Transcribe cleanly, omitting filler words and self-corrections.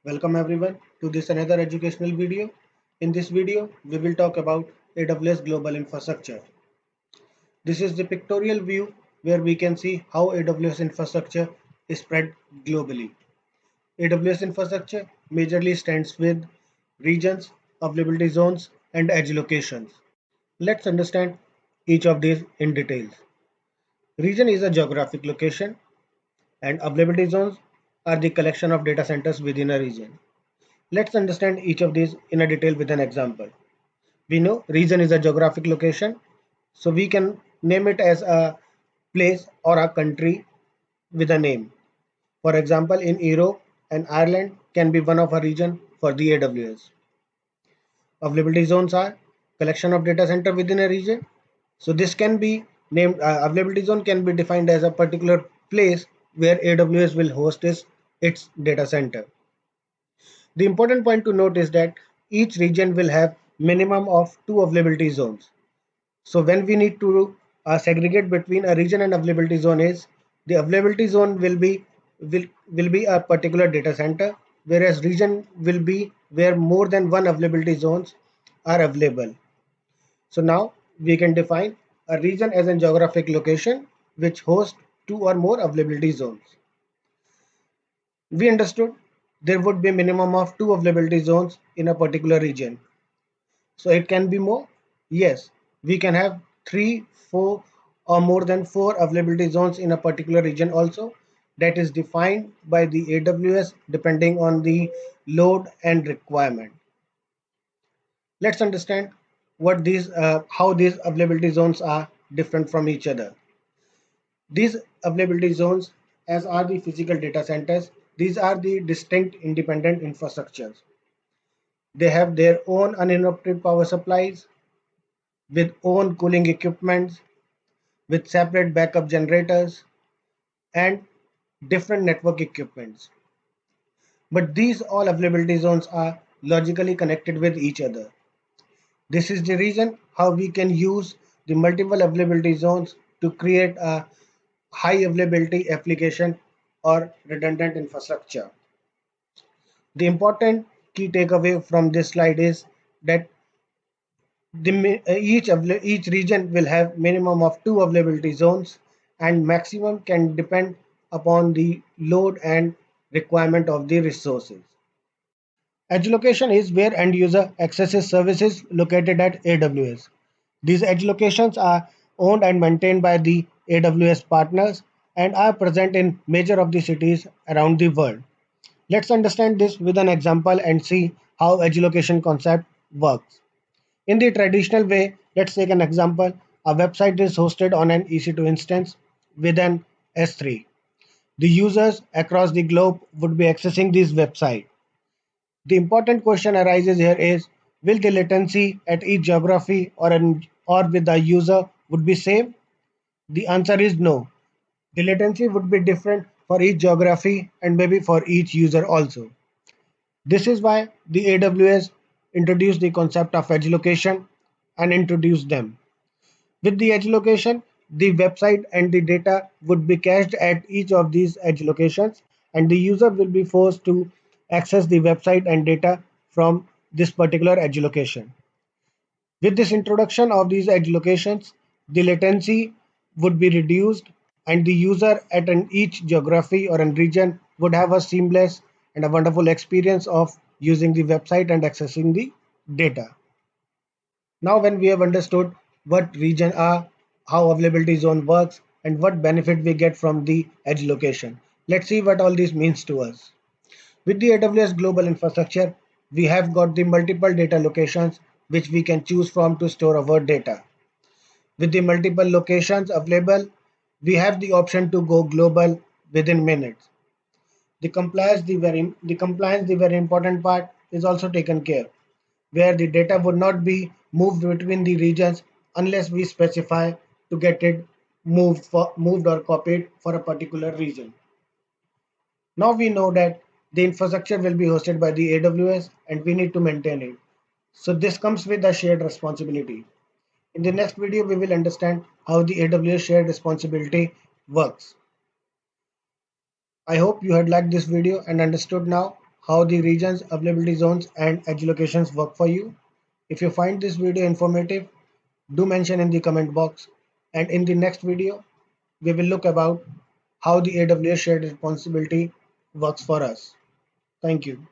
Welcome everyone to this another educational video. In this video, we will talk about AWS Global Infrastructure. This is the pictorial view where we can see how AWS infrastructure is spread globally. AWS infrastructure majorly stands with regions, availability zones, and edge locations. Let's understand each of these in details. Region is a geographic location, and availability zones are the collection of data centers within a region. Let's understand each of these in a detail with an example. We know region is a geographic location, so we can name it as a place or a country with a name. For example, in Europe and Ireland can be one of a region for the AWS. Availability zones are collection of data center within a region. So this can be named availability zone can be defined as a particular place where AWS will host its data center. The important point to note is that each region will have minimum of two availability zones. So when we need to segregate between a region and availability zone is the availability zone will be a particular data center, whereas region will be where more than one availability zones are available. So now we can define a region as a geographic location which hosts two or more availability zones. We understood there would be a minimum of two availability zones in a particular region. So it can be more. Yes, we can have three, four, or more than four availability zones in a particular region also. That is defined by the AWS depending on the load and requirement. Let's understand how these availability zones are different from each other. These availability zones, as are the physical data centers, these are the distinct independent infrastructures. They have their own uninterrupted power supplies with own cooling equipment, with separate backup generators and different network equipments. But these all availability zones are logically connected with each other. This is the reason how we can use the multiple availability zones to create a high availability application or redundant infrastructure. The important key takeaway from this slide is that each region will have minimum of two availability zones and maximum can depend upon the load and requirement of the resources. Edge location is where end user accesses services located at AWS. These edge locations are owned and maintained by the AWS partners and are present in major of the cities around the world. Let's understand this with an example and see how edge location concept works. In the traditional way, let's take an example. A website is hosted on an EC2 instance with an S3. The users across the globe would be accessing this website. The important question arises here is, will the latency at each geography or with the user would be same? The answer is no. The latency would be different for each geography and maybe for each user also. This is why the AWS introduced the concept of edge location and introduced them. With the edge location, the website and the data would be cached at each of these edge locations, and the user will be forced to access the website and data from this particular edge location. With this introduction of these edge locations, the latency would be reduced, and the user at each geography or an region would have a seamless and a wonderful experience of using the website and accessing the data. Now, when we have understood what region are, how availability zone works, and what benefit we get from the edge location, let's see what all this means to us. With the AWS global infrastructure, we have got the multiple data locations which we can choose from to store our data. With the multiple locations available, we have the option to go global within minutes. The very important part, is also taken care, where the data would not be moved between the regions unless we specify to get it moved or copied for a particular region. Now we know that the infrastructure will be hosted by the AWS and we need to maintain it. So this comes with a shared responsibility. In the next video, we will understand how the AWS shared responsibility works. I hope you had liked this video and understood now how the regions, availability zones, and edge locations work for you. If you find this video informative, do mention in the comment box. And in the next video, we will look about how the AWS shared responsibility works for us. Thank you.